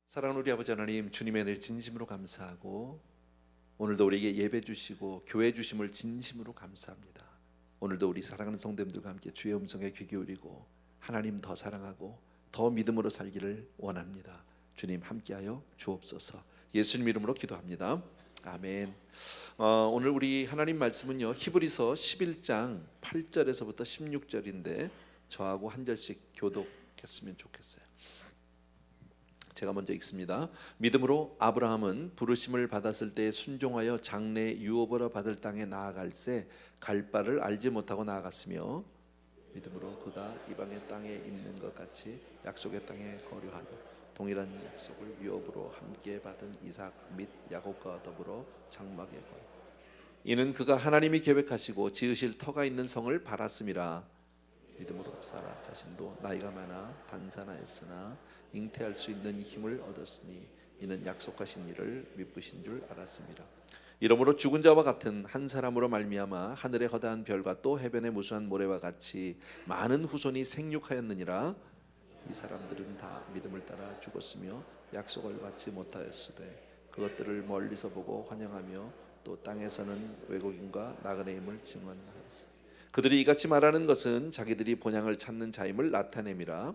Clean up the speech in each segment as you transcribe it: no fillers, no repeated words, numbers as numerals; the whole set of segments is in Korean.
사랑하는 우리 아버지 하나님, 주님의 은혜를 진심으로 감사하고 오늘도 우리에게 예배 주시고 교회 주심을 진심으로 감사합니다. 오늘도 우리 사랑하는 성도님들과 함께 주의 음성에 귀 기울이고 하나님 더 사랑하고 더 믿음으로 살기를 원합니다. 주님 함께하여 주옵소서. 예수님 이름으로 기도합니다. 아멘. 오늘 우리 하나님 말씀은요, 히브리서 11장 8절에서부터 16절인데 저하고 한 절씩 교독했으면 좋겠어요. 제가 먼저 읽습니다. 믿음으로 아브라함은 부르심을 받았을 때 순종하여 장래 유업으로 받을 땅에 나아갈새 갈 바를 알지 못하고 나아갔으며, 믿음으로 그가 이방의 땅에 있는 것 같이 약속의 땅에 거류하여 동일한 약속을 유업으로 함께 받은 이삭 및 야곱과 더불어 장막에 거하여 이는 그가 하나님이 계획하시고 지으실 터가 있는 성을 바랐음이라. 믿음으로 사라 자신도 나이가 많아 단산하였으나 잉태할 수 있는 힘을 얻었으니 이는 약속하신 일을 미쁘신 줄 알았습니다. 이러므로 죽은 자와 같은 한 사람으로 말미암아 하늘의 허다한 별과 또 해변의 무수한 모래와 같이 많은 후손이 생육하였느니라. 이 사람들은 다 믿음을 따라 죽었으며 약속을 받지 못하였으되 그것들을 멀리서 보고 환영하며 또 땅에서는 외국인과 나그네임을 증언하였으니 그들이 이같이 말하는 것은 자기들이 본향을 찾는 자임을 나타냄이라.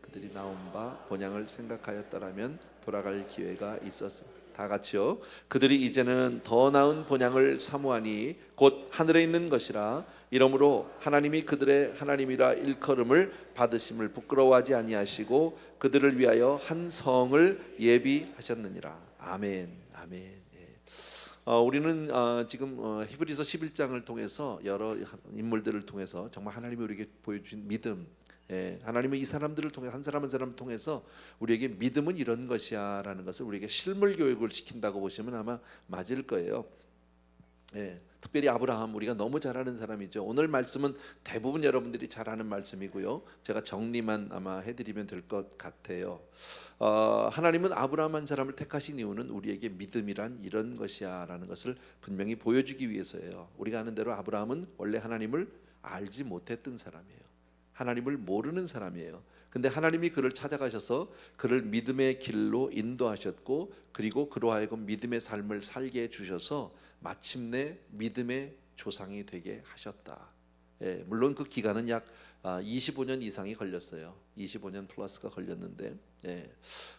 그들이 나온 바 본향을 생각하였더라면 돌아갈 기회가 있었어. 다 같이요. 그들이 이제는 더 나은 본향을 사모하니 곧 하늘에 있는 것이라. 이러므로 하나님이 그들의 하나님이라 일컬음을 받으심을 부끄러워하지 아니하시고 그들을 위하여 한 성을 예비하셨느니라. 아멘. 아멘. 우리는 지금 히브리서 11장을 통해서 여러 인물들을 통해서 정말 하나님이 우리에게 보여주신 믿음, 하나님은 이 사람들을 통해 한 사람 한 사람을 통해서 우리에게 믿음은 이런 것이야 라는 것을 우리에게 실물 교육을 시킨다고 보시면 아마 맞을 거예요. 특별히 아브라함, 우리가 너무 잘 아는 사람이죠. 오늘 말씀은 대부분 여러분들이 잘 아는 말씀이고요. 제가 정리만 아마 해드리면 될 것 같아요. 하나님은 아브라함 한 사람을 택하신 이유는 우리에게 믿음이란 이런 것이야 라는 것을 분명히 보여주기 위해서예요. 우리가 아는 대로 아브라함은 원래 하나님을 알지 못했던 사람이에요. 하나님을 모르는 사람이에요. 근데 하나님이 그를 찾아가셔서 그를 믿음의 길로 인도하셨고, 그리고 그로 하여금 믿음의 삶을 살게 해주셔서 마침내 믿음의 조상이 되게 하셨다. 물론 그 기간은 약 25년 이상이 걸렸어요. 25년 플러스가 걸렸는데,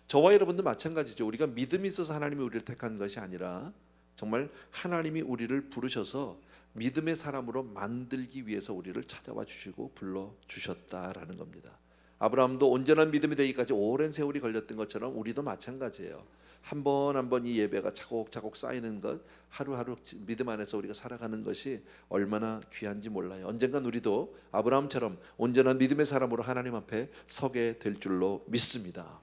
저와 여러분도 마찬가지죠. 우리가 믿음이 있어서 하나님이 우리를 택한 것이 아니라 정말 하나님이 우리를 부르셔서 믿음의 사람으로 만들기 위해서 우리를 찾아와 주시고 불러주셨다라는 겁니다. 아브라함도 온전한 믿음이 되기까지 오랜 세월이 걸렸던 것처럼 우리도 마찬가지예요. 한 번 한 번 이 예배가 차곡차곡 쌓이는 것, 하루하루 믿음 안에서 우리가 살아가는 것이 얼마나 귀한지 몰라요. 언젠간 우리도 아브라함처럼 온전한 믿음의 사람으로 하나님 앞에 서게 될 줄로 믿습니다.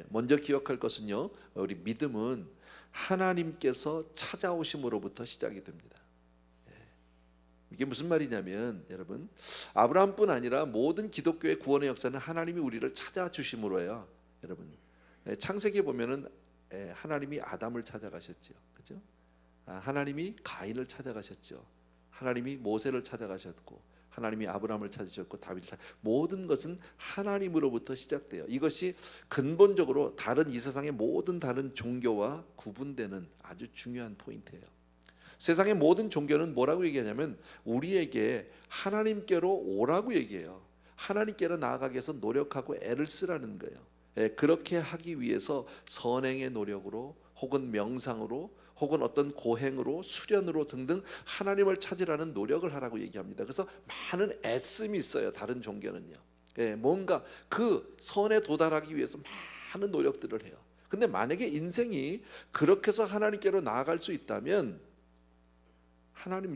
먼저 기억할 것은요, 우리 믿음은 하나님께서 찾아오심으로부터 시작이 됩니다. 이게 무슨 말이냐면, 여러분, 아브라함뿐 아니라 모든 기독교의 구원의 역사는 하나님이 우리를 찾아주심으로예요. 여러분, 창세기에 보면은 하나님이 아담을 찾아가셨죠, 그죠? 하나님이 가인을 찾아가셨죠. 하나님이 모세를 찾아가셨고, 하나님이 아브라함을 찾으셨고, 다윗을 모든 것은 하나님으로부터 시작돼요. 이것이 근본적으로 다른 이 세상의 모든 다른 종교와 구분되는 아주 중요한 포인트예요. 세상의 모든 종교는 뭐라고 얘기하냐면 우리에게 하나님께로 오라고 얘기해요. 하나님께로 나아가기 위해서 노력하고 애를 쓰라는 거예요. 그렇게 하기 위해서 선행의 노력으로 혹은 명상으로 혹은 어떤 고행으로 수련으로 등등 하나님을 찾으라는 노력을 하라고 얘기합니다. 그래서 많은 애씀이 있어요. 다른 종교는요. 뭔가 그 선에 도달하기 위해서 많은 노력들을 해요. 근데 만약에 인생이 그렇게 해서 하나님께로 나아갈 수 있다면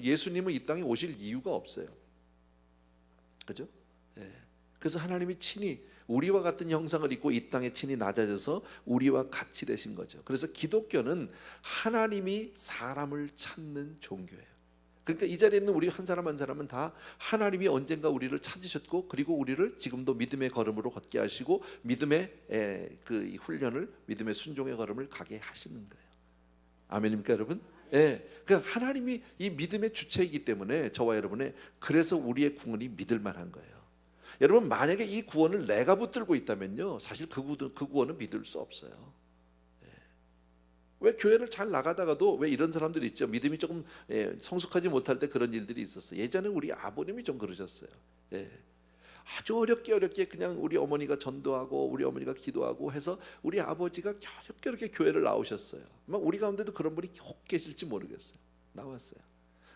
예수님은 이 땅에 오실 이유가 없어요. 그죠? 그래서 하나님이 친히 우리와 같은 형상을 입고 이 땅에 친히 낮아져서 우리와 같이 되신 거죠. 그래서 기독교는 하나님이 사람을 찾는 종교예요. 그러니까 이 자리에 있는 우리 한 사람 한 사람은 다 하나님이 언젠가 우리를 찾으셨고, 그리고 우리를 지금도 믿음의 걸음으로 걷게 하시고 믿음의 그 훈련을, 믿음의 순종의 걸음을 가게 하시는 거예요. 아멘입니까, 여러분? 그러니까 하나님이 이 믿음의 주체이기 때문에 저와 여러분의, 그래서 우리의 구원이 믿을 만한 거예요. 여러분 만약에 이 구원을 내가 붙들고 있다면요, 사실 그 구원은 믿을 수 없어요. 왜 교회를 잘 나가다가도 왜 이런 사람들이 있죠. 믿음이 조금 성숙하지 못할 때 그런 일들이 있었어요. 예전에 우리 아버님이 좀 그러셨어요. 아주 어렵게 그냥 우리 어머니가 전도하고 우리 어머니가 기도하고 해서 우리 아버지가 어렵게 교회를 나오셨어요. 막 우리 가운데도 그런 분이 혹 계실지 모르겠어요. 나왔어요.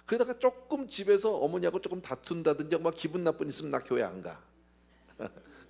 그러다가 조금 집에서 어머니하고 조금 다툰다든지 막 기분 나쁜 있으면 나 교회 안 가.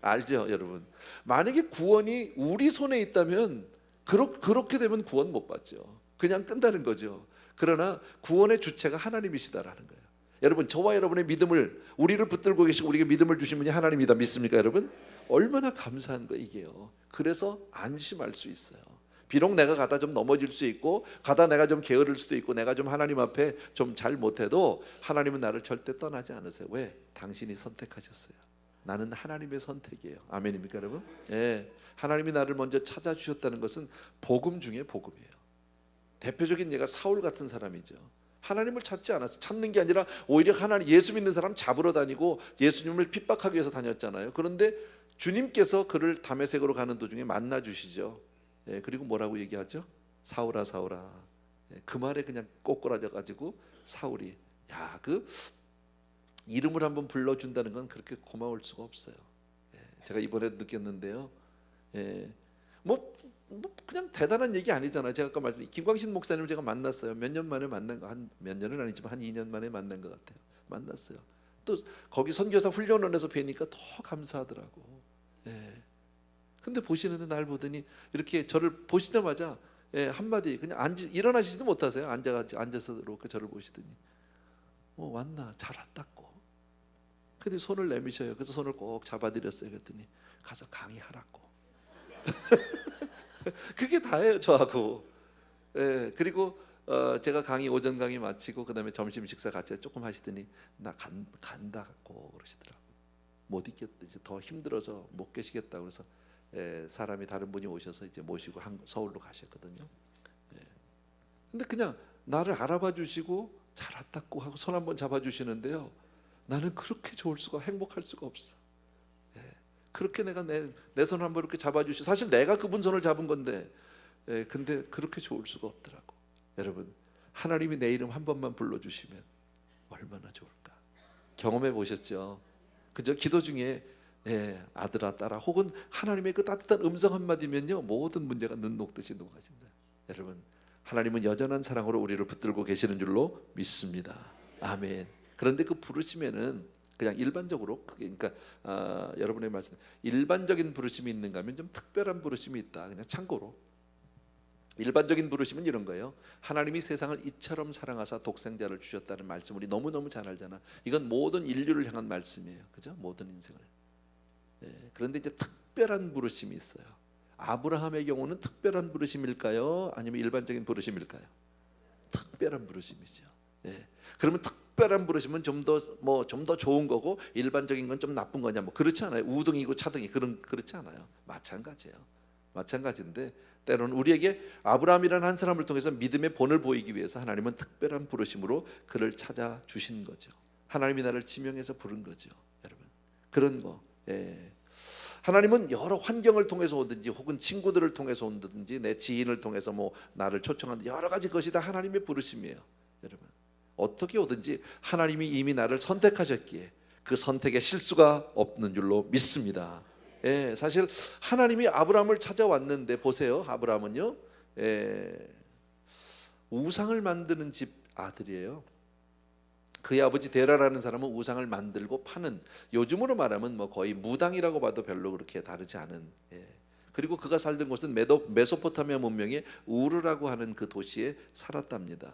알죠, 여러분? 만약에 구원이 우리 손에 있다면 그렇게 되면 구원 못 받죠. 그냥 끝나는 거죠. 그러나 구원의 주체가 하나님이시다라는 거예요. 여러분, 저와 여러분의 믿음을, 우리를 붙들고 계시고 우리에게 믿음을 주신 분이 하나님이다 믿습니까, 여러분? 얼마나 감사한 거 이게요. 그래서 안심할 수 있어요. 비록 내가 가다 좀 넘어질 수 있고 가다 내가 좀 게으를 수도 있고 내가 좀 하나님 앞에 좀 잘 못해도 하나님은 나를 절대 떠나지 않으세요. 왜? 당신이 선택하셨어요. 나는 하나님의 선택이에요. 아멘입니까, 여러분? 하나님이 나를 먼저 찾아주셨다는 것은 복음 중에 복음이에요. 대표적인 예가 사울 같은 사람이죠. 하나님을 찾지 않았어요. 찾는 게 아니라 오히려 하나님, 예수 믿는 사람 잡으러 다니고 예수님을 핍박하기 위해서 다녔잖아요. 그런데 주님께서 그를 다메섹으로 가는 도중에 만나 주시죠. 그리고 뭐라고 얘기하죠? 사울아 사울아. 그 말에 그냥 꼬꾸라져 가지고 사울이, 야, 그 이름을 한번 불러준다는 건 그렇게 고마울 수가 없어요. 제가 이번에 느꼈는데요. 뭐 그냥 대단한 얘기 아니잖아요. 제가 아까 말씀, 김광신 목사님을 제가 만났어요. 몇 년 만에 만난 거, 한 몇 년은 아니지만 한 2년 만에 만난 것 같아요. 만났어요. 또 거기 선교사 훈련원에서 뵈니까 더 감사하더라고. 근데 보시는데 날 보더니 이렇게 저를 보시자마자 한마디 그냥 일어나시지도 못하세요. 앉아서 이렇게 저를 보시더니 왔나? 잘 왔다고. 근데 손을 내미셔요. 그래서 손을 꼭 잡아드렸어요. 그랬더니 가서 강의하라고. 그게 다예요, 저하고. 그리고 제가 오전 강의 마치고 그다음에 점심 식사 같이 조금 하시더니 나 간다고 그러시더라고. 못 있겠다, 이제 더 힘들어서 못 계시겠다고. 그래서 사람이 다른 분이 오셔서 이제 모시고 서울로 가셨거든요. 근데 그냥 나를 알아봐 주시고 잘 왔다고 하고 손 한번 잡아 주시는데요, 나는 그렇게 좋을 수가, 행복할 수가 없어. 그렇게 내가 내 손을 한번 이렇게 잡아주시, 사실 내가 그분 손을 잡은 건데, 근데 그렇게 좋을 수가 없더라고. 여러분, 하나님이 내 이름 한 번만 불러주시면 얼마나 좋을까. 경험해 보셨죠? 그저 기도 중에 아들아 딸아 혹은 하나님의 그 따뜻한 음성 한마디면요, 모든 문제가 눈 녹듯이 녹아진다. 여러분, 하나님은 여전한 사랑으로 우리를 붙들고 계시는 줄로 믿습니다. 아멘. 그런데 그 부르심에는 그냥 일반적으로, 그러니까 여러분의 말씀, 일반적인 부르심이 있는가 하면 좀 특별한 부르심이 있다. 그냥 참고로 일반적인 부르심은 이런 거예요. 하나님이 세상을 이처럼 사랑하사 독생자를 주셨다는 말씀 우리 너무너무 잘 알잖아. 이건 모든 인류를 향한 말씀이에요. 그죠? 모든 인생을. 그런데 이제 특별한 부르심이 있어요. 아브라함의 경우는 특별한 부르심일까요? 아니면 일반적인 부르심일까요? 특별한 부르심이죠. 그러면 특별한 부르심은 좀 더 좋은 거고 일반적인 건 좀 나쁜 거냐, 뭐 그렇지 않아요. 우등이고 차등이 그렇지 않아요. 마찬가지예요. 마찬가지인데 때로는 우리에게 아브라함이라는 한 사람을 통해서 믿음의 본을 보이기 위해서 하나님은 특별한 부르심으로 그를 찾아 주신 거죠. 하나님이 나를 지명해서 부른 거죠, 여러분. 그런 거. 하나님은 여러 환경을 통해서 오든지 혹은 친구들을 통해서 오든지 내 지인을 통해서 뭐 나를 초청하는 여러 가지 것이 다 하나님의 부르심이에요, 여러분. 어떻게 오든지 하나님이 이미 나를 선택하셨기에 그 선택에 실수가 없는 줄로 믿습니다. 사실 하나님이 아브라함을 찾아왔는데 보세요. 아브라함은요, 우상을 만드는 집 아들이에요. 그의 아버지 데라라는 사람은 우상을 만들고 파는, 요즘으로 말하면 뭐 거의 무당이라고 봐도 별로 그렇게 다르지 않은. 그리고 그가 살던 곳은 메소포타미아 문명의 우르라고 하는 그 도시에 살았답니다.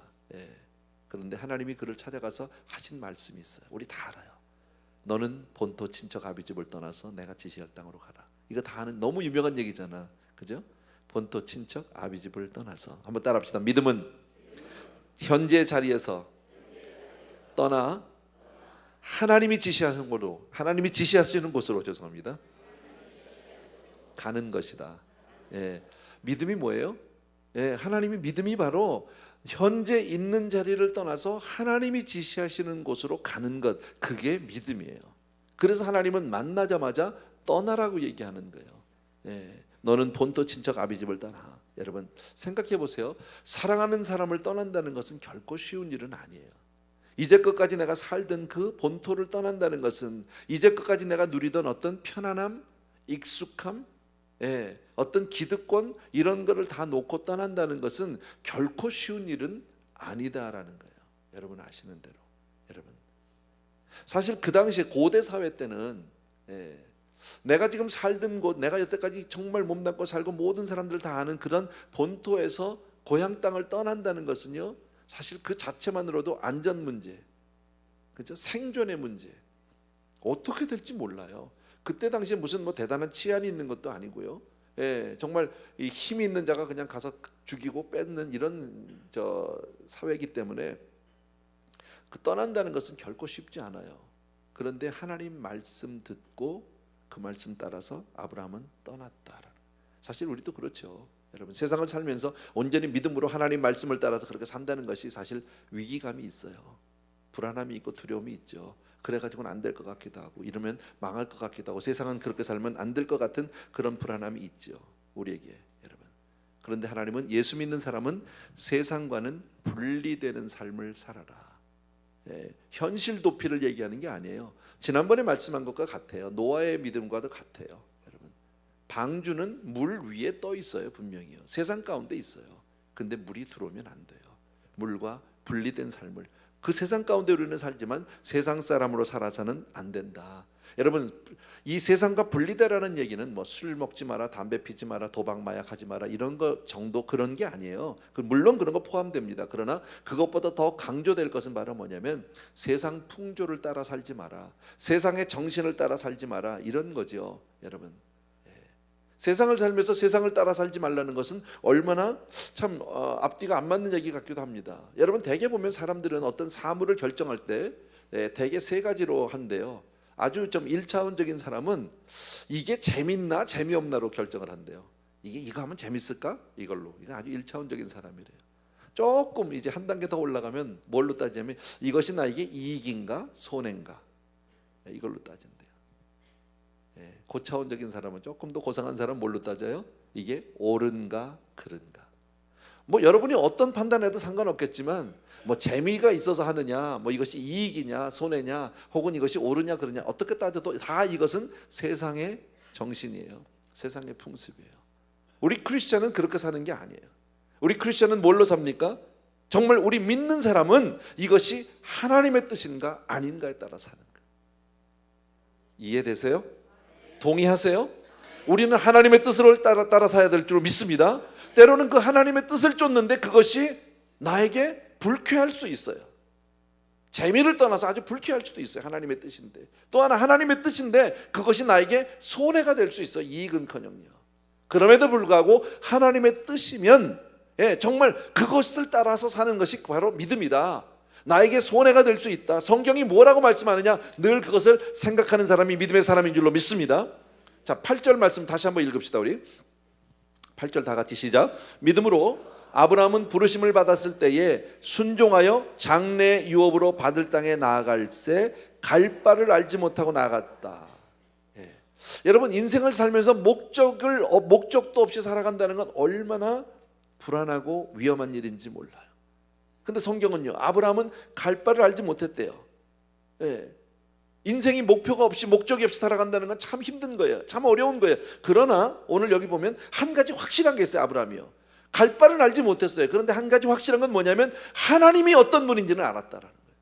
그런데 하나님이 그를 찾아가서 하신 말씀이 있어요. 우리 다 알아요. 너는 본토 친척 아비집을 떠나서 내가 지시할 땅으로 가라. 이거 다 아는 너무 유명한 얘기잖아, 그죠? 본토 친척 아비집을 떠나서. 한번 따라합시다. 믿음은 현재 자리에서 떠나 하나님이 지시하시는 곳으로 죄송합니다. 가는 것이다. 믿음이 뭐예요? 하나님이, 믿음이 바로 현재 있는 자리를 떠나서 하나님이 지시하시는 곳으로 가는 것, 그게 믿음이에요. 그래서 하나님은 만나자마자 떠나라고 얘기하는 거예요. 예, 너는 본토 친척 아비집을 떠나. 여러분 생각해 보세요. 사랑하는 사람을 떠난다는 것은 결코 쉬운 일은 아니에요. 이제껏까지 내가 살던 그 본토를 떠난다는 것은, 이제껏까지 내가 누리던 어떤 편안함, 익숙함, 어떤 기득권, 이런 거를 다 놓고 떠난다는 것은 결코 쉬운 일은 아니다라는 거예요. 여러분 아시는 대로. 여러분 사실 그 당시에 고대 사회 때는 내가 지금 살던 곳, 내가 여태까지 정말 몸담고 살고 모든 사람들 다 아는 그런 본토에서 고향 땅을 떠난다는 것은요, 사실 그 자체만으로도 안전 문제, 그죠? 생존의 문제, 어떻게 될지 몰라요. 그때 당시에 무슨 뭐 대단한 치안이 있는 것도 아니고요. 정말 이 힘이 있는 자가 그냥 가서 죽이고 뺏는 이런 사회이기 때문에 그 떠난다는 것은 결코 쉽지 않아요. 그런데 하나님 말씀 듣고 그 말씀 따라서 아브라함은 떠났다. 사실 우리도 그렇죠. 여러분 세상을 살면서 온전히 믿음으로 하나님 말씀을 따라서 그렇게 산다는 것이 사실 위기감이 있어요. 불안함이 있고 두려움이 있죠. 그래가지고는 안 될 것 같기도 하고, 이러면 망할 것 같기도 하고, 세상은 그렇게 살면 안 될 것 같은 그런 불안함이 있죠, 우리에게. 여러분 그런데 하나님은 예수 믿는 사람은 세상과는 분리되는 삶을 살아라. 현실 도피를 얘기하는 게 아니에요. 지난번에 말씀한 것과 같아요. 노아의 믿음과도 같아요. 여러분 방주는 물 위에 떠 있어요. 분명히요. 세상 가운데 있어요. 근데 물이 들어오면 안 돼요. 물과 분리된 삶을, 그 세상 가운데 우리는 살지만 세상 사람으로 살아서는 안 된다. 여러분 이 세상과 분리되라는 얘기는 뭐 술 먹지 마라, 담배 피지 마라, 도박 마약하지 마라 이런 거 정도, 그런 게 아니에요. 물론 그런 거 포함됩니다. 그러나 그것보다 더 강조될 것은 바로 뭐냐면 세상 풍조를 따라 살지 마라, 세상의 정신을 따라 살지 마라, 이런 거죠. 여러분 세상을 살면서 세상을 따라 살지 말라는 것은 얼마나 참 앞뒤가 안 맞는 얘기 같기도 합니다. 여러분 대개 보면 사람들은 어떤 사물을 결정할 때 대개 세 가지로 한대요. 아주 좀 1차원적인 사람은 이게 재밌나 재미없나로 결정을 한대요. 이거 하면 재밌을까? 이걸로. 이거 아주 1차원적인 사람이래요. 조금 이제 한 단계 더 올라가면 뭘로 따지냐면 이것이 나에게 이익인가 손해인가, 이걸로 따진대요. 고차원적인 사람은, 조금 더 고상한 사람은 뭘로 따져요? 이게 옳은가 그른가. 뭐 여러분이 어떤 판단해도 상관없겠지만 뭐 재미가 있어서 하느냐, 뭐 이것이 이익이냐 손해냐, 혹은 이것이 옳으냐 그러냐, 어떻게 따져도 다 이것은 세상의 정신이에요. 세상의 풍습이에요. 우리 크리스찬은 그렇게 사는 게 아니에요. 우리 크리스찬은 뭘로 삽니까? 정말 우리 믿는 사람은 이것이 하나님의 뜻인가 아닌가에 따라 사는 거예요. 이해되세요? 동의하세요? 우리는 하나님의 뜻을 따라 사야 될 줄 믿습니다. 때로는 그 하나님의 뜻을 쫓는데 그것이 나에게 불쾌할 수 있어요. 재미를 떠나서 아주 불쾌할 수도 있어요. 하나님의 뜻인데. 또 하나 하나님의 뜻인데 그것이 나에게 손해가 될 수 있어요. 이익은커녕요. 그럼에도 불구하고 하나님의 뜻이면 정말 그것을 따라서 사는 것이 바로 믿음이다. 나에게 손해가 될 수 있다. 성경이 뭐라고 말씀하느냐, 늘 그것을 생각하는 사람이 믿음의 사람인 줄로 믿습니다. 자, 8절 말씀 다시 한번 읽읍시다. 우리 8절 다 같이 시작. 믿음으로 아브라함은 부르심을 받았을 때에 순종하여 장래 유업으로 받을 땅에 나아갈새 갈 바를 알지 못하고 나아갔다. 여러분 인생을 살면서 목적도 없이 살아간다는 건 얼마나 불안하고 위험한 일인지 몰라요. 근데 성경은요, 아브라함은 갈 바를 알지 못했대요. 인생이 목표가 없이 목적이 없이 살아간다는 건 참 힘든 거예요. 참 어려운 거예요. 그러나 오늘 여기 보면 한 가지 확실한 게 있어요. 아브라함이요, 갈 바를 알지 못했어요. 그런데 한 가지 확실한 건 뭐냐면 하나님이 어떤 분인지는 알았다라는 거예요.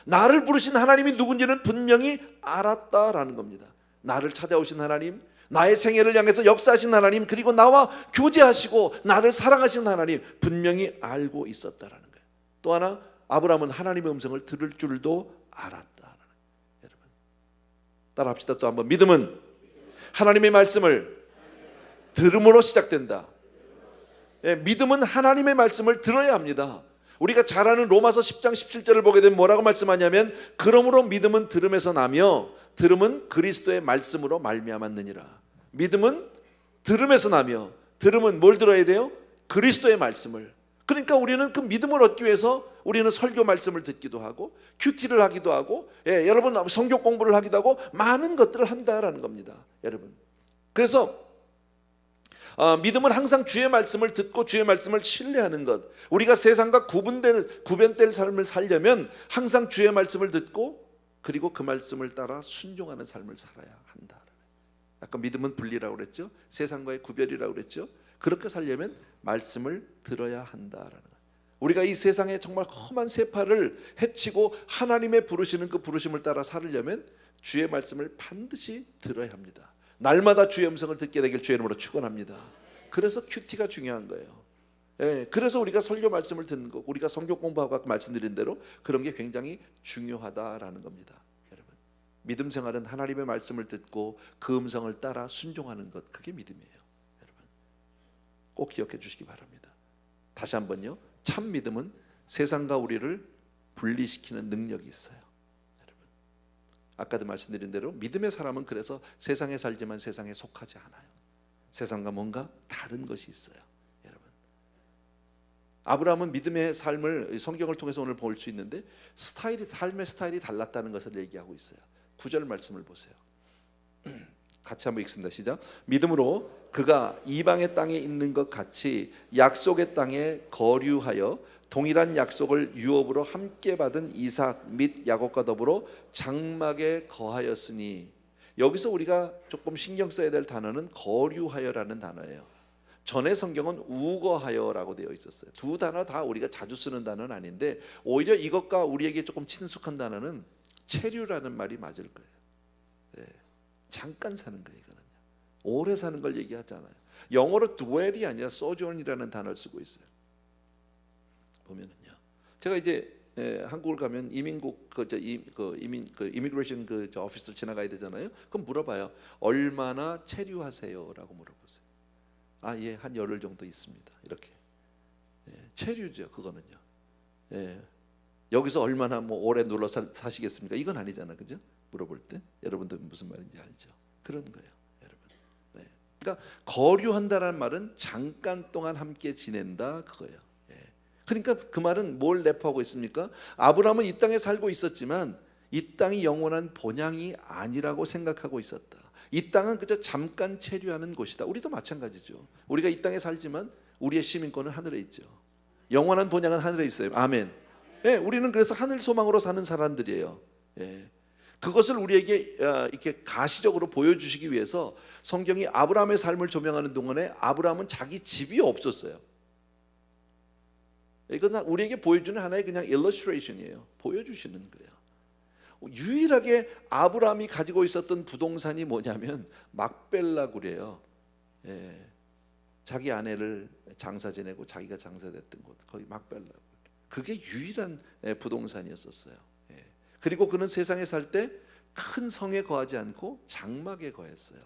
나를 부르신 하나님이 누군지는 분명히 알았다라는 겁니다. 나를 찾아오신 하나님, 나의 생애를 향해서 역사하신 하나님, 그리고 나와 교제하시고 나를 사랑하신 하나님 분명히 알고 있었다라는 거예요. 또 하나, 아브라함은 하나님의 음성을 들을 줄도 알았다. 여러분 따라합시다. 또 한번. 믿음은 하나님의 말씀을 들음으로 시작된다. 믿음은 하나님의 말씀을 들어야 합니다. 우리가 잘 아는 로마서 10장 17절을 보게 되면 뭐라고 말씀하냐면, 그러므로 믿음은 들음에서 나며 들음은 그리스도의 말씀으로 말미암았느니라. 믿음은 들음에서 나며, 들음은 뭘 들어야 돼요? 그리스도의 말씀을. 그러니까 우리는 그 믿음을 얻기 위해서 우리는 설교 말씀을 듣기도 하고 큐티를 하기도 하고 여러분 성경 공부를 하기도 하고 많은 것들을 한다라는 겁니다. 여러분, 그래서 믿음은 항상 주의 말씀을 듣고 주의 말씀을 신뢰하는 것. 우리가 세상과 구별될 삶을 살려면 항상 주의 말씀을 듣고 그리고 그 말씀을 따라 순종하는 삶을 살아야 한다. 아까 믿음은 분리라고 그랬죠. 세상과의 구별이라고 그랬죠. 그렇게 살려면 말씀을 들어야 한다라는 거예요. 우리가 이 세상에 정말 험한 세파를 헤치고 하나님의 부르시는 그 부르심을 따라 살려면 주의 말씀을 반드시 들어야 합니다. 날마다 주의 음성을 듣게 되길 주의 이름으로 축원합니다. 그래서 큐티가 중요한 거예요. 그래서 우리가 설교 말씀을 듣는 거, 우리가 성경 공부하고 아까 말씀드린 대로 그런 게 굉장히 중요하다라는 겁니다. 여러분, 믿음 생활은 하나님의 말씀을 듣고 그 음성을 따라 순종하는 것, 그게 믿음이에요. 여러분, 꼭 기억해 주시기 바랍니다. 다시 한번요, 참 믿음은 세상과 우리를 분리시키는 능력이 있어요. 여러분, 아까도 말씀드린 대로 믿음의 사람은 그래서 세상에 살지만 세상에 속하지 않아요. 세상과 뭔가 다른 것이 있어요. 여러분, 아브라함은 믿음의 삶을 성경을 통해서 오늘 볼 수 있는데 삶의 스타일이 달랐다는 것을 얘기하고 있어요. 9절 말씀을 보세요. 같이 한번 읽습니다. 시작. 믿음으로 그가 이방의 땅에 있는 것 같이 약속의 땅에 거류하여 동일한 약속을 유업으로 함께 받은 이삭 및 야곱과 더불어 장막에 거하였으니, 여기서 우리가 조금 신경 써야 될 단어는 거류하여라는 단어예요. 전의 성경은 우거하여라고 되어 있었어요. 두 단어 다 우리가 자주 쓰는 단어는 아닌데 오히려 이것과 우리에게 조금 친숙한 단어는 체류라는 말이 맞을 거예요. 잠깐 사는 거예요. 이거는요, 오래 사는 걸 얘기하잖아요. 영어로 dwell이 아니라 sojourn이라는 단어를 쓰고 있어요. 보면은요, 제가 이제 한국을 가면 이민국 이미그레이션 오피스를 지나가야 되잖아요. 그럼 물어봐요. 얼마나 체류하세요라고 물어보세요. 예, 한 열흘 정도 있습니다. 이렇게. 체류죠, 그거는요. 여기서 얼마나 오래 눌러 사시겠습니까? 이건 아니잖아, 그죠? 물어볼 때 여러분들 무슨 말인지 알죠? 그런 거예요, 여러분. 그러니까 거류한다라는 말은 잠깐 동안 함께 지낸다, 그거예요. 그러니까 그 말은 뭘 내포하고 있습니까? 아브라함은 이 땅에 살고 있었지만 이 땅이 영원한 본향이 아니라고 생각하고 있었다. 이 땅은 그저 잠깐 체류하는 곳이다. 우리도 마찬가지죠. 우리가 이 땅에 살지만 우리의 시민권은 하늘에 있죠. 영원한 본향은 하늘에 있어요. 아멘. 우리는 그래서 하늘 소망으로 사는 사람들이에요. 그것을 우리에게 이렇게 가시적으로 보여주시기 위해서 성경이 아브라함의 삶을 조명하는 동안에 아브라함은 자기 집이 없었어요. 이건 우리에게 보여주는 하나의 그냥 일러스트레이션이에요. 보여주시는 거예요. 유일하게 아브라함이 가지고 있었던 부동산이 뭐냐면 막벨라굴이에요. 자기 아내를 장사 지내고 자기가 장사됐던 곳, 거기 막벨라굴. 그게 유일한 부동산이었었어요. 그리고 그는 세상에 살 때 큰 성에 거하지 않고 장막에 거했어요.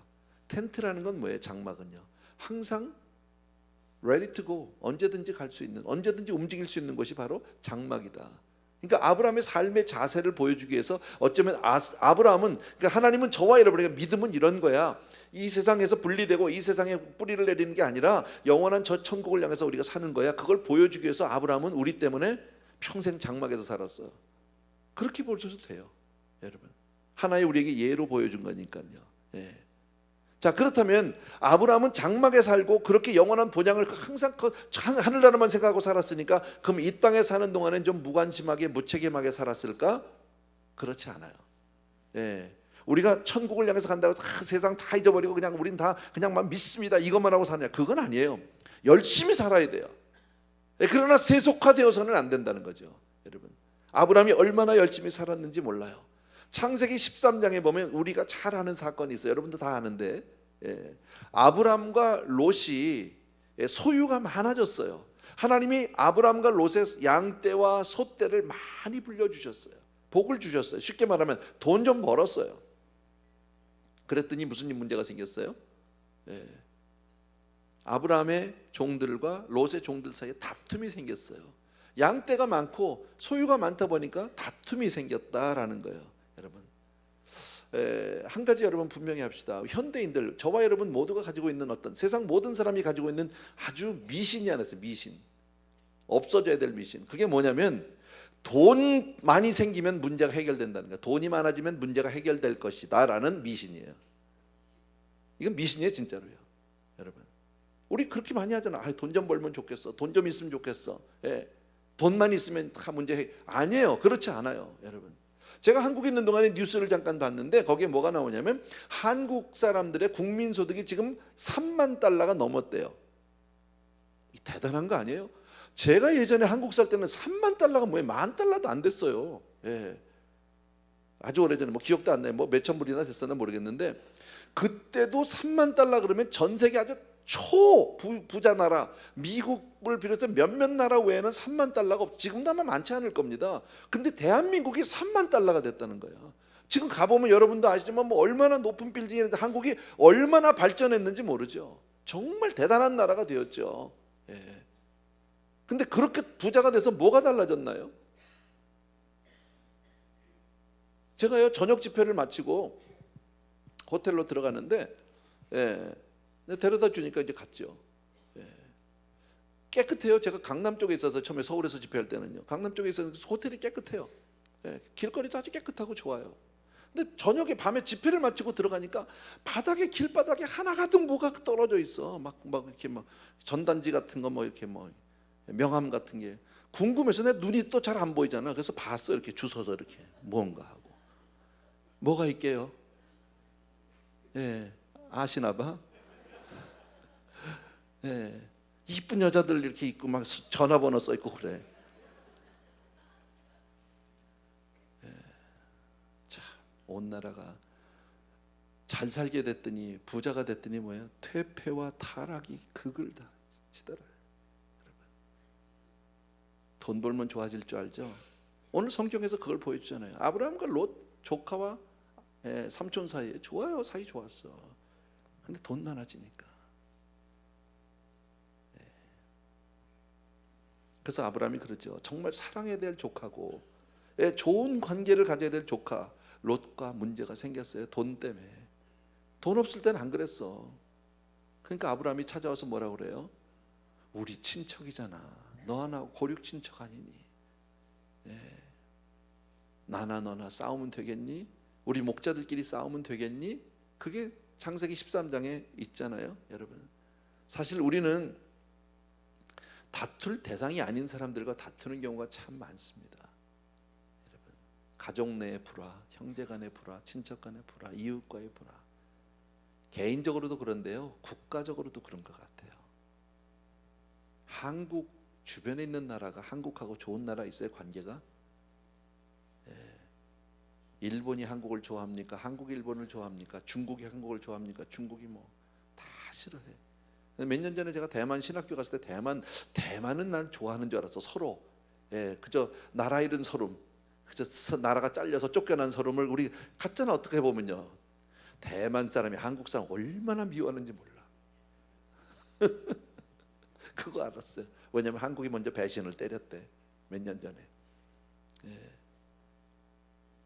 텐트라는 건 뭐예요? 장막은요, 항상 ready to go, 언제든지 갈 수 있는, 언제든지 움직일 수 있는 곳이 바로 장막이다. 그러니까 아브라함의 삶의 자세를 보여주기 위해서 어쩌면 아브라함은, 그러니까 하나님은 저와 여러분에게 믿음은 이런 거야. 이 세상에서 분리되고 이 세상에 뿌리를 내리는 게 아니라 영원한 저 천국을 향해서 우리가 사는 거야. 그걸 보여주기 위해서 아브라함은 우리 때문에 평생 장막에서 살았어. 그렇게 보셔도 돼요, 여러분. 하나의 우리에게 예로 보여준 거니까요. 자, 그렇다면 아브라함은 장막에 살고 그렇게 영원한 본향을 항상 하늘나라만 생각하고 살았으니까 그럼 이 땅에 사는 동안엔 좀 무관심하게 무책임하게 살았을까? 그렇지 않아요. 우리가 천국을 향해서 간다고 세상 다 잊어버리고 그냥 우린 다 그냥 믿습니다, 이것만 하고 사냐? 그건 아니에요. 열심히 살아야 돼요. 그러나 세속화되어서는 안 된다는 거죠, 여러분. 아브라함이 얼마나 열심히 살았는지 몰라요. 창세기 13장에 보면 우리가 잘 아는 사건이 있어요. 여러분도 다 아는데, 아브라함과 롯이 소유가 많아졌어요. 하나님이 아브라함과 롯의 양떼와 소떼를 많이 불려주셨어요. 복을 주셨어요. 쉽게 말하면 돈 좀 벌었어요. 그랬더니 무슨 문제가 생겼어요? 아브라함의 종들과 롯의 종들 사이에 다툼이 생겼어요. 양떼가 많고 소유가 많다 보니까 다툼이 생겼다라는 거예요. 여러분, 한 가지 여러분 분명히 합시다. 현대인들, 저와 여러분 모두가 가지고 있는 어떤, 세상 모든 사람이 가지고 있는 아주 미신이 하나 있어요. 미신, 없어져야 될 미신. 그게 뭐냐면 돈 많이 생기면 문제가 해결된다는 거야. 돈이 많아지면 문제가 해결될 것이다 라는 미신이에요. 이건 미신이에요, 진짜로요. 여러분, 우리 그렇게 많이 하잖아. 돈 좀 벌면 좋겠어, 돈 좀 있으면 좋겠어, 예. 돈만 있으면 다 문제 아니에요. 그렇지 않아요, 여러분. 제가 한국에 있는 동안에 뉴스를 잠깐 봤는데 거기에 뭐가 나오냐면 한국 사람들의 국민 소득이 지금 3만 달러가 넘었대요. 대단한 거 아니에요? 제가 예전에 한국 살 때는 3만 달러가 뭐예요? 10,000달러도 안 됐어요. 예. 아주 오래전에 뭐 기억도 안 나요. 뭐 몇천 불이나 됐었나 모르겠는데 그때도 3만 달러 그러면 전 세계 아주 초부자 나라, 미국을 비롯해 몇몇 나라 외에는 3만 달러가 지금도 아마 많지 않을 겁니다. 근데 대한민국이 3만 달러가 됐다는 거예요. 지금 가보면 여러분도 아시지만 뭐 얼마나 높은 빌딩인데 한국이 얼마나 발전했는지 모르죠. 정말 대단한 나라가 되었죠. 예. 근데 그렇게 부자가 돼서 뭐가 달라졌나요? 제가요 저녁 집회를 마치고 호텔로 들어가는데 데려다 주니까 이제 갔죠. 깨끗해요. 제가 강남 쪽에 있어서 처음에 서울에서 집회할 때는요, 강남 쪽에 있어서 호텔이 깨끗해요. 길거리도 아주 깨끗하고 좋아요. 근데 저녁에 밤에 집회를 마치고 들어가니까 바닥에 길바닥에 하나 가득 뭐가 떨어져 있어. 막 이렇게 막 전단지 같은 거 뭐 이렇게 뭐 명함 같은 게 궁금해서 내 눈이 또 잘 안 보이잖아. 그래서 봤어. 이렇게 주워서 이렇게 뭔가 하고. 뭐가 있게요? 예, 아시나 봐. 예, 이쁜 여자들 이렇게 있고 막 전화번호 써 있고 그래. 자, 온 나라가 잘 살게 됐더니 부자가 됐더니 뭐야? 퇴폐와 타락이 극을 다 치더라. 돈 벌면 좋아질 줄 알죠? 오늘 성경에서 그걸 보여주잖아요. 아브라함과 롯 조카와 삼촌 사이에 좋아요. 사이 좋았어. 근데 돈 많아지니까. 그래서 아브라함이 그러죠. 정말 사랑해야 될 조카고 좋은 관계를 가져야 될 조카 롯과 문제가 생겼어요. 돈 때문에. 돈 없을 때는 안 그랬어. 그러니까 아브라함이 찾아와서 뭐라고 그래요? 우리 친척이잖아. 너 하나 고륙 친척 아니니? 나나 너나 싸우면 되겠니? 우리 목자들끼리 싸우면 되겠니? 그게 창세기 13장에 있잖아요, 여러분. 사실 우리는 다툴 대상이 아닌 사람들과 다투는 경우가 참 많습니다. 여러분, 가족 내의 불화, 형제 간의 불화, 친척 간의 불화, 이웃과의 불화. 개인적으로도 그런데요, 국가적으로도 그런 것 같아요. 한국 주변에 있는 나라가 한국하고 좋은 나라 있어요, 관계가? 일본이 한국을 좋아합니까? 한국이 일본을 좋아합니까? 중국이 한국을 좋아합니까? 중국이 뭐 다 싫어해. 몇 년 전에 제가 대만 신학교 갔을 때 대만은 날 좋아하는 줄 알았어. 서로 그저 나라 잃은 서름, 그저 나라가 잘려서 쫓겨난 서름을 우리 갔잖아. 어떻게 보면요, 대만 사람이 한국 사람 얼마나 미워하는지 몰라. 그거 알았어요. 왜냐하면 한국이 먼저 배신을 때렸대, 몇 년 전에.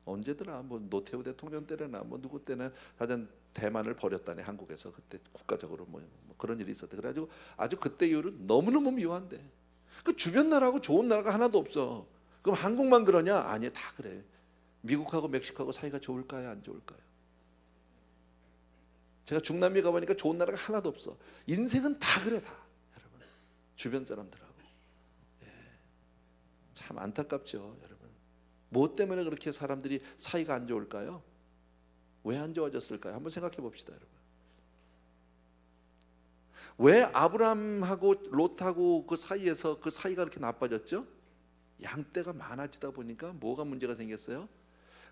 언제더라, 뭐 노태우 대통령 때나 뭐 누구 때나 하여튼 대만을 버렸다네, 한국에서. 그때 국가적으로 뭐 그런 일이 있었대. 그래가지고 아주 그때 이후로 너무너무 미워한대. 그 주변 나라하고 좋은 나라가 하나도 없어. 그럼 한국만 그러냐? 아니, 다 그래. 미국하고 멕시코하고 사이가 좋을까요, 안 좋을까요? 제가 중남미 가보니까 좋은 나라가 하나도 없어. 인생은 다 그래, 다. 여러분, 주변 사람들하고. 참 안타깝죠, 여러분. 뭐 때문에 그렇게 사람들이 사이가 안 좋을까요? 왜 안 좋아졌을까요? 한번 생각해 봅시다, 여러분. 왜 아브람하고 롯하고 그 사이에서 그 사이가 그렇게 나빠졌죠? 양떼가 많아지다 보니까 뭐가 문제가 생겼어요?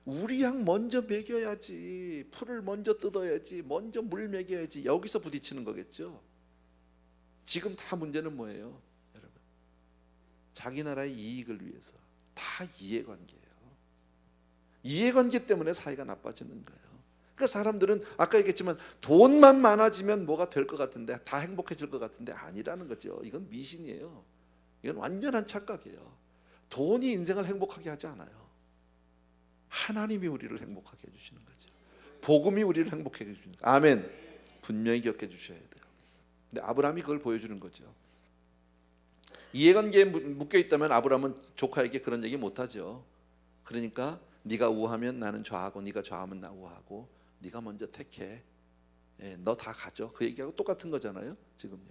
우리 양 먼저 먹여야지, 풀을 먼저 뜯어야지, 먼저 물 먹여야지, 여기서 부딪히는 거겠죠. 지금 다 문제는 뭐예요, 여러분? 자기 나라의 이익을 위해서 다 이해관계예요. 이해관계 때문에 사이가 나빠지는 거예요. 그러니까 사람들은 아까 얘기했지만 돈만 많아지면 뭐가 될 것 같은데, 다 행복해질 것 같은데 아니라는 거죠. 이건 미신이에요. 이건 완전한 착각이에요. 돈이 인생을 행복하게 하지 않아요. 하나님이 우리를 행복하게 해주시는 거죠. 복음이 우리를 행복하게 해주시는 거예요. 아멘. 분명히 기억해 주셔야 돼요. 근데 아브라함이 그걸 보여주는 거죠. 이해관계에 묶여 있다면 아브라함은 조카에게 그런 얘기 못하죠. 그러니까 네가 우하면 나는 좌하고 네가 좌하면 나 우하고 네가 먼저 택해. 너 다 가져. 그 얘기하고 똑같은 거잖아요. 지금요.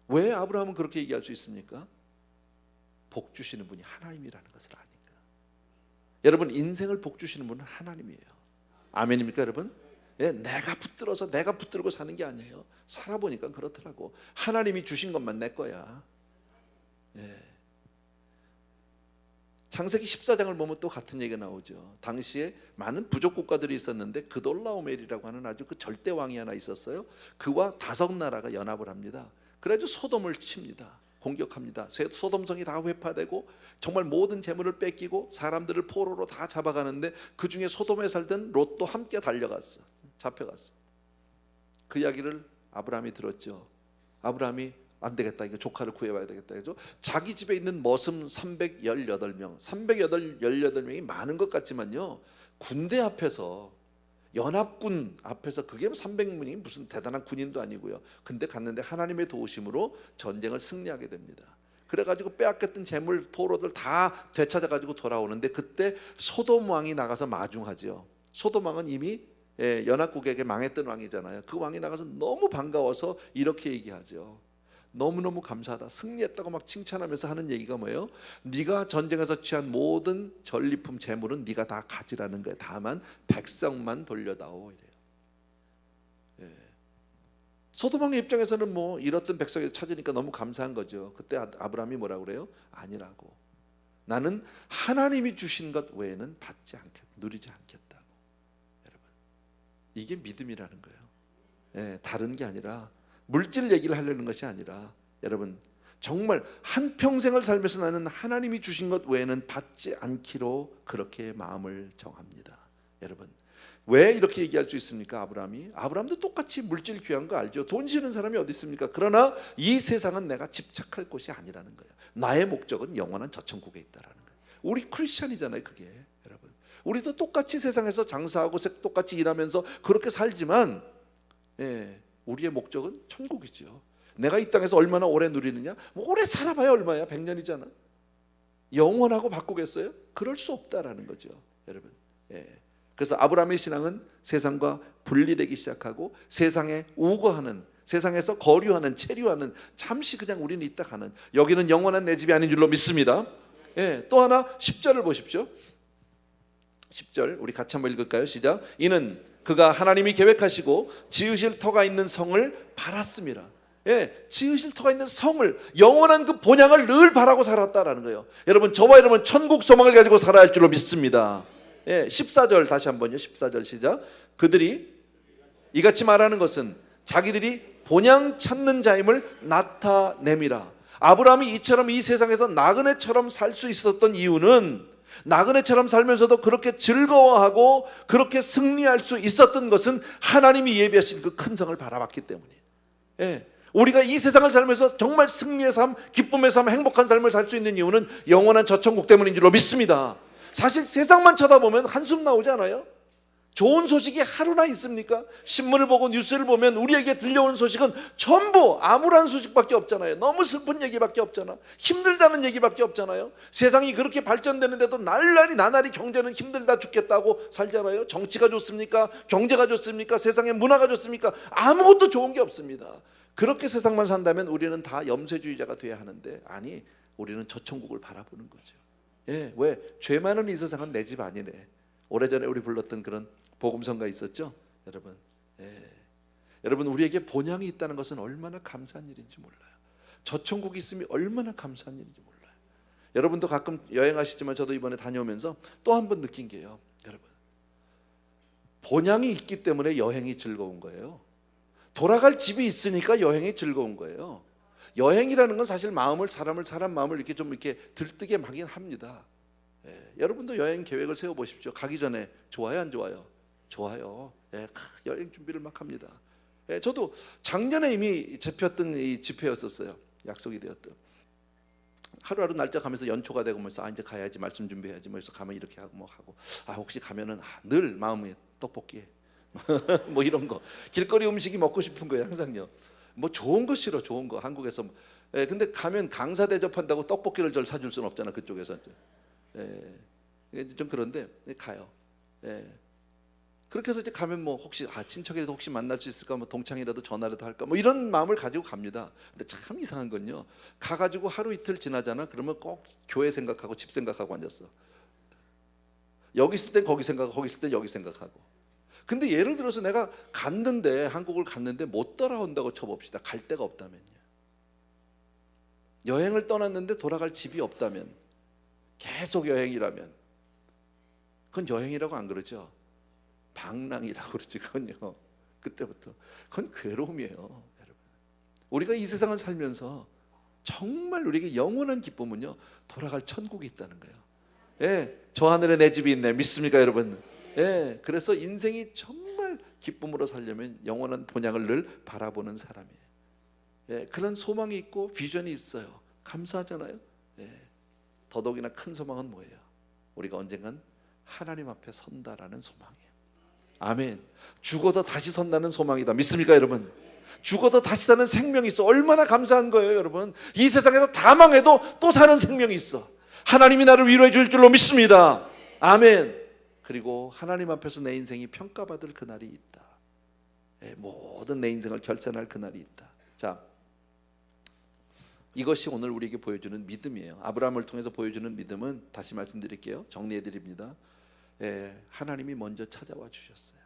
왜 아브라함은 그렇게 얘기할 수 있습니까? 복 주시는 분이 하나님이라는 것을 아니까. 여러분, 인생을 복 주시는 분은 하나님이에요. 아멘입니까 여러분? 내가 붙들어서 내가 붙들고 사는 게 아니에요. 살아보니까 그렇더라고. 하나님이 주신 것만 내 거야. 창세기 14장을 보면 또 같은 얘기가 나오죠. 당시에 많은 부족 국가들이 있었는데 그돌라오멜이라고 하는 아주 그 절대 왕이 하나 있었어요. 그와 5나라가 연합을 합니다. 그래가지고 소돔을 칩니다. 공격합니다. 소돔성이 다 회파되고 정말 모든 재물을 뺏기고 사람들을 포로로 다 잡아가는데 그 중에 소돔에 살던 롯도 함께 달려갔어. 잡혀갔어. 그 이야기를 아브라함이 들었죠. 아브라함이 안 되겠다, 이거 조카를 구해봐야 되겠다 해서 자기 집에 있는 머슴 318명 318명이 많은 것 같지만요, 군대 앞에서, 연합군 앞에서, 그게 300명이 무슨 대단한 군인도 아니고요. 근데 갔는데 하나님의 도우심으로 전쟁을 승리하게 됩니다. 그래가지고 빼앗겼던 재물, 포로들 다 되찾아가지고 돌아오는데 그때 소돔 왕이 나가서 마중하죠. 소돔 왕은 이미 연합국에게 망했던 왕이잖아요. 그 왕이 나가서 너무 반가워서 이렇게 얘기하죠. 너무너무 감사하다, 승리했다고 막 칭찬하면서 하는 얘기가 뭐예요? 네가 전쟁에서 취한 모든 전리품 재물은 네가 다 가지라는 거예요. 다만 백성만 돌려다오 이래요. 소돔 왕의 입장에서는 뭐 잃었던 백성을 찾으니까 너무 감사한 거죠. 그때 아브라함이 뭐라고 그래요? 아니라고. 나는 하나님이 주신 것 외에는 받지 않겠다, 누리지 않겠다고. 여러분, 이게 믿음이라는 거예요. 다른 게 아니라, 물질 얘기를 하려는 것이 아니라, 여러분 정말 한평생을 살면서 나는 하나님이 주신 것 외에는 받지 않기로 그렇게 마음을 정합니다. 여러분, 왜 이렇게 얘기할 수 있습니까? 아브라함도 똑같이 물질 귀한 거 알죠. 돈 지는 사람이 어디 있습니까? 그러나 이 세상은 내가 집착할 곳이 아니라는 거예요. 나의 목적은 영원한 저천국에 있다라는 거예요. 우리 크리스찬이잖아요. 그게 여러분, 우리도 똑같이 세상에서 장사하고 똑같이 일하면서 그렇게 살지만 우리의 목적은 천국이죠. 내가 이 땅에서 얼마나 오래 누리느냐? 뭐 오래 살아봐야 얼마야? 100년이잖아. 영원하고 바꾸겠어요? 그럴 수 없다라는 거죠, 여러분. 그래서 아브라함의 신앙은 세상과 분리되기 시작하고 세상에 우거하는, 세상에서 거류하는, 체류하는, 잠시 그냥 우리는 있다 가는, 여기는 영원한 내 집이 아닌 줄로 믿습니다. 또 하나 10절을 보십시오. 10절 우리 같이 한번 읽을까요? 시작. 이는 그가 하나님이 계획하시고 지으실 터가 있는 성을 바랐습니다. 지으실 터가 있는 성을, 영원한 그 본향을 늘 바라고 살았다라는 거예요. 여러분, 저와 여러분 천국 소망을 가지고 살아야 할 줄로 믿습니다. 14절 다시 한번요. 14절 시작. 그들이 이같이 말하는 것은 자기들이 본향 찾는 자임을 나타냄이라. 아브라함이 이처럼 이 세상에서 나그네처럼 살 수 있었던 이유는, 나그네처럼 살면서도 그렇게 즐거워하고 그렇게 승리할 수 있었던 것은 하나님이 예비하신 그 큰 성을 바라봤기 때문이에요. 우리가 이 세상을 살면서 정말 승리의 삶, 기쁨의 삶, 행복한 삶을 살 수 있는 이유는 영원한 저천국 때문인 줄로 믿습니다. 사실 세상만 쳐다보면 한숨 나오지 않아요? 좋은 소식이 하루나 있습니까? 신문을 보고 뉴스를 보면 우리에게 들려오는 소식은 전부 암울한 소식밖에 없잖아요. 너무 슬픈 얘기밖에 없잖아. 힘들다는 얘기밖에 없잖아요. 세상이 그렇게 발전되는데도 나날이 경제는 힘들다 죽겠다고 살잖아요. 정치가 좋습니까? 경제가 좋습니까? 세상의 문화가 좋습니까? 아무것도 좋은 게 없습니다. 그렇게 세상만 산다면 우리는 다 염세주의자가 돼야 하는데, 아니, 우리는 저천국을 바라보는 거죠. 왜? 죄 많은 이 세상은 내 집 아니네. 오래전에 우리 불렀던 그런 복음성가 있었죠, 여러분. 여러분, 우리에게 본향이 있다는 것은 얼마나 감사한 일인지 몰라요. 저천국이 있음이 얼마나 감사한 일인지 몰라요. 여러분도 가끔 여행하시지만 저도 이번에 다녀오면서 또 한 번 느낀 게요, 여러분, 본향이 있기 때문에 여행이 즐거운 거예요. 돌아갈 집이 있으니까 여행이 즐거운 거예요. 여행이라는 건 사실 사람 마음을 이렇게 좀 이렇게 들뜨게 하긴 합니다. 여러분도 여행 계획을 세워 보십시오. 가기 전에 좋아요, 안 좋아요? 좋아요. 여행 준비를 막 합니다. 저도 작년에 이미 잡혔던 이 집회였었어요. 약속이 되었던. 하루하루 날짜 가면서 연초가 되고 면서 이제 가야지, 말씀 준비해야지, 그래서 가면 이렇게 하고 뭐 하고, 혹시 가면은 늘 마음에 떡볶이 뭐 이런 거, 길거리 음식이 먹고 싶은 거예요, 항상요. 뭐 좋은 거 싫어, 좋은 거. 한국에서 근데 가면 강사 대접한다고 떡볶이를 절 사줄 수는 없잖아, 그쪽에서. 좀 그런데 가요. 그렇게 해서 이제 가면 뭐 혹시 친척이라도 혹시 만날 수 있을까, 뭐 동창이라도 전화라도 할까, 뭐 이런 마음을 가지고 갑니다. 근데 참 이상한 건요, 가가지고 하루 이틀 지나잖아. 그러면 꼭 교회 생각하고 집 생각하고 앉았어. 여기 있을 땐 거기 생각하고, 거기 있을 땐 여기 생각하고. 근데 예를 들어서 내가 갔는데, 한국을 갔는데 못 따라온다고 쳐봅시다. 갈 데가 없다면요. 여행을 떠났는데 돌아갈 집이 없다면, 계속 여행이라면, 그건 여행이라고 안 그러죠. 방랑이라고 그러지. 그건요, 그때부터 그건 괴로움이에요. 여러분, 우리가 이 세상을 살면서 정말 우리에게 영원한 기쁨은요, 돌아갈 천국이 있다는 거예요. 저 하늘에 내 집이 있네, 믿습니까 여러분? 그래서 인생이 정말 기쁨으로 살려면 영원한 본향을 늘 바라보는 사람이에요. 그런 소망이 있고 비전이 있어요. 감사하잖아요. 더더욱이나 큰 소망은 뭐예요? 우리가 언젠간 하나님 앞에 선다라는 소망이에요. 아멘. 죽어도 다시 선다는 소망이다. 믿습니까 여러분? 죽어도 다시 사는 생명이 있어. 얼마나 감사한 거예요 여러분. 이 세상에서 다 망해도 또 사는 생명이 있어. 하나님이 나를 위로해 줄 줄로 믿습니다. 아멘. 그리고 하나님 앞에서 내 인생이 평가받을 그날이 있다. 모든 내 인생을 결산할 그날이 있다. 자, 이것이 오늘 우리에게 보여주는 믿음이에요. 아브라함을 통해서 보여주는 믿음은, 다시 말씀드릴게요. 정리해 드립니다. 하나님이 먼저 찾아와 주셨어요.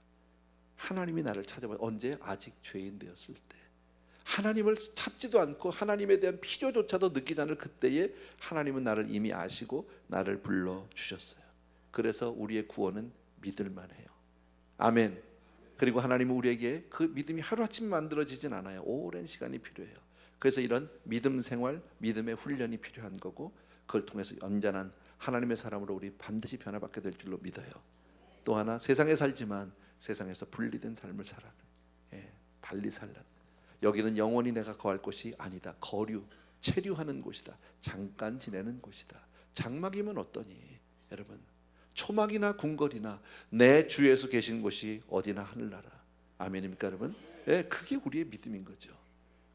하나님이 나를 찾아와. 언제? 아직 죄인 되었을 때. 하나님을 찾지도 않고 하나님에 대한 필요조차도 느끼지 않을 그때에 하나님은 나를 이미 아시고 나를 불러주셨어요. 그래서 우리의 구원은 믿을만 해요. 아멘. 그리고 하나님은 우리에게 그 믿음이 하루아침에 만들어지진 않아요. 오랜 시간이 필요해요. 그래서 이런 믿음 생활, 믿음의 훈련이 필요한 거고, 그걸 통해서 언제나 하나님의 사람으로 우리 반드시 변화받게 될 줄로 믿어요. 또 하나, 세상에 살지만 세상에서 분리된 삶을 살아는, 달리 살라는, 여기는 영원히 내가 거할 곳이 아니다. 거류, 체류하는 곳이다. 잠깐 지내는 곳이다. 장막이면 어떠니? 여러분, 초막이나 궁궐이나 내 주에서 계신 곳이 어디나 하늘나라. 아멘입니까 여러분? 그게 우리의 믿음인 거죠.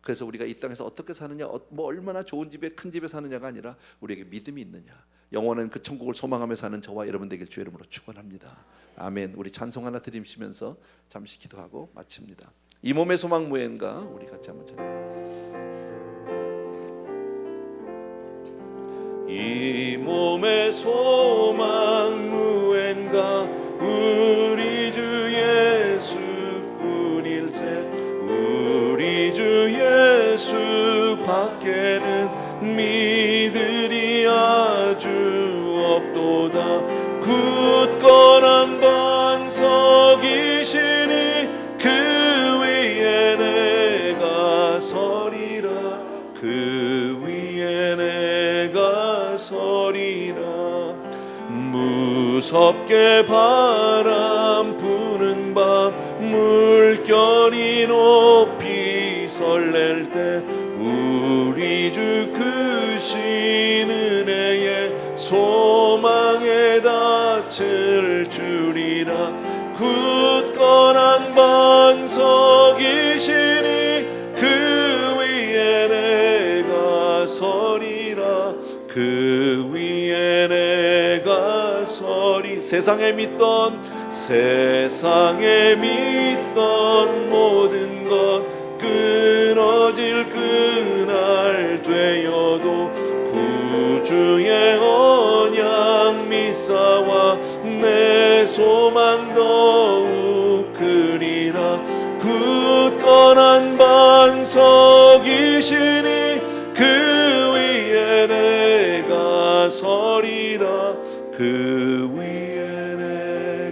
그래서 우리가 이 땅에서 어떻게 사느냐, 뭐 얼마나 좋은 집에, 큰 집에 사느냐가 아니라 우리에게 믿음이 있느냐, 영원한 그 천국을 소망하며 사는 저와 여러분 되길 주의 이름으로 축원합니다. 아멘. 우리 찬송 하나 드리시면서 잠시 기도하고 마칩니다. 이 몸의 소망 무엔가 우리 같이 한번 이 몸의 소망 무엔가 우리 주 예수뿐일세. 우리 주 예수 밖에는 믿으리 아주 없도다. 굳건한 반석이시니 그 위에 내가 서리라. 그 위에 내가 서리라. 무섭게 바람 부는 밤 물결이 높이 설렐 때 우리 주 크신 은혜에 소망에 닿을 줄이라. 굳건한 반석이시니 그 위에 내가 서리라. 그 위에 내가 서리. 세상에 믿던 모든 것 끊어질 그날 되어도 구주의 언약 믿사와 내 소망 더욱 크리라. 굳건한 반석이시니 그 위에 내가 서리라. 그 위에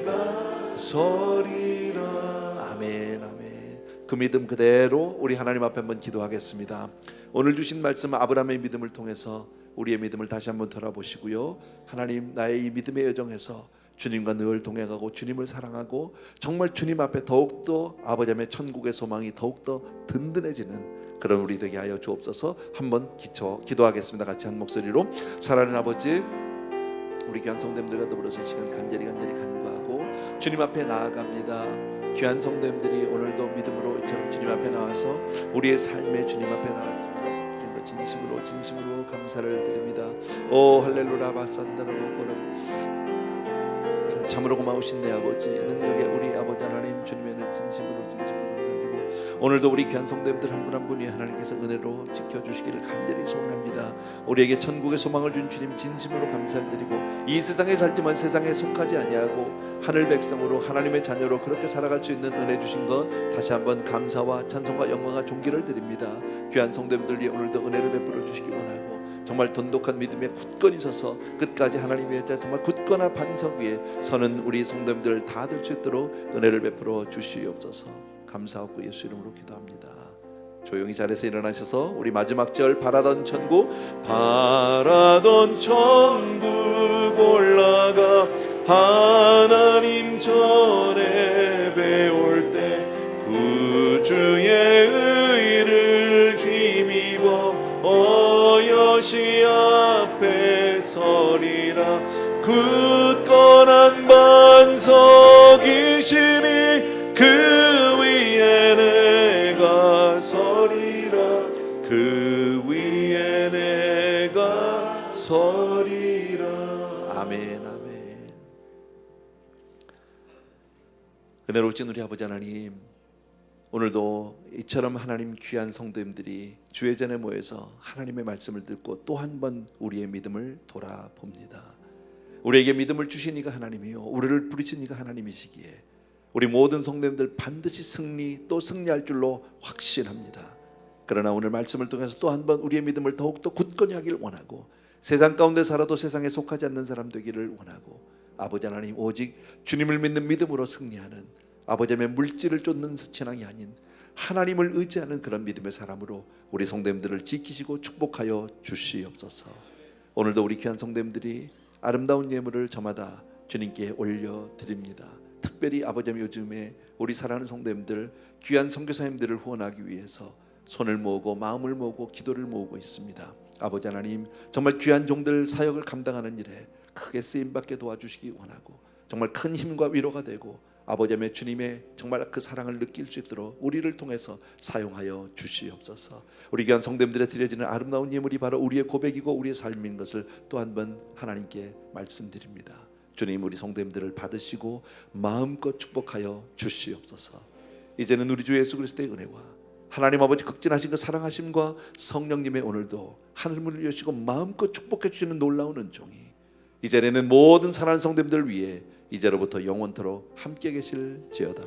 내가 서리라. 아멘, 아멘. 그 믿음 그대로 우리 하나님 앞에 한번 기도하겠습니다. 오늘 주신 말씀 아브라함의 믿음을 통해서 우리의 믿음을 다시 한번 돌아보시고요. 하나님, 나의 이 믿음의 여정에서 주님과 늘 동행하고 주님을 사랑하고 정말 주님 앞에 더욱더 아버지의 천국의 소망이 더욱더 든든해지는 그런 우리 되게 하여 주옵소서. 한번 기도하겠습니다. 같이 한 목소리로. 사랑하는 아버지, 우리 귀한 성도님들과 더불어서 이 시간 간절히 간구하고 주님 앞에 나아갑니다. 귀한 성도님들이 오늘도 믿음으로 이처럼 주님 앞에 나와서 우리의 삶에 주님 앞에 나아갑니다. 주님과 그 진심으로 감사를 드립니다. 오 할렐루야 바산다라고코라. 참으로 고마우신 내 아버지, 능력의 우리 아버지 하나님, 주님의 은혜 진심으로 감사드리고, 오늘도 우리 귀한 성도님들 한 분 한 분이 하나님께서 은혜로 지켜주시기를 간절히 소원합니다. 우리에게 천국의 소망을 준 주님 진심으로 감사를 드리고, 이 세상에 살지만 세상에 속하지 아니하고 하늘 백성으로 하나님의 자녀로 그렇게 살아갈 수 있는 은혜 주신 것 다시 한번 감사와 찬송과 영광과 존귀를 드립니다. 귀한 성도님들 위해 오늘도 은혜를 베풀어 주시기 원하고, 정말 돈독한 믿음에 굳건히 서서 끝까지 하나님의 정말 굳건한 반석 위에 서는 우리 성도님들 다 될 수 있도록 은혜를 베풀어 주시옵소서. 감사하고 예수 이름으로 기도합니다. 조용히 자리에서 일어나셔서 우리 마지막 절 바라던 천국 올라가 하나님 전에 배울 때 구주의 의를 힘입어 어여시 앞에 서리라. 굳건한 반석이시니 그 위에 내가 서리라. 그 위에 내가 서리라. 아멘 아멘. 은혜로우신 우리 아버지 하나님, 오늘도 이처럼 하나님 귀한 성도님들이 주의 전에 모여서 하나님의 말씀을 듣고 또 한 번 우리의 믿음을 돌아봅니다. 우리에게 믿음을 주신 이가 하나님이요 우리를 부르신 이가 하나님이시기에 우리 모든 성도님들 반드시 또 승리할 줄로 확신합니다. 그러나 오늘 말씀을 통해서 또 한 번 우리의 믿음을 더욱더 굳건히 하길 원하고, 세상 가운데 살아도 세상에 속하지 않는 사람 되기를 원하고, 아버지 하나님 오직 주님을 믿는 믿음으로 승리하는, 아버지의 물질을 쫓는 신앙이 아닌 하나님을 의지하는 그런 믿음의 사람으로 우리 성도님들을 지키시고 축복하여 주시옵소서. 오늘도 우리 귀한 성도님들이 아름다운 예물을 저마다 주님께 올려드립니다. 특별히 아버지 요즘에 우리 사랑하는 성도님들, 귀한 선교사님들을 후원하기 위해서 손을 모으고 마음을 모으고 기도를 모으고 있습니다. 아버지 하나님, 정말 귀한 종들 사역을 감당하는 일에 크게 쓰임받게 도와주시기 원하고, 정말 큰 힘과 위로가 되고 아버지 주님의 정말 그 사랑을 느낄 수 있도록 우리를 통해서 사용하여 주시옵소서. 우리 귀한 성도님들에 드려지는 아름다운 예물이 바로 우리의 고백이고 우리의 삶인 것을 또 한 번 하나님께 말씀드립니다. 주님, 우리 성도님들을 받으시고 마음껏 축복하여 주시옵소서. 이제는 우리 주 예수 그리스도의 은혜와 하나님 아버지 극진하신 그 사랑하심과 성령님의 오늘도 하늘문을 여시고 마음껏 축복해 주시는 놀라운 은총이 이제는 모든 사랑하는 성도님들 위해 이제로부터 영원토록 함께 계실지어다.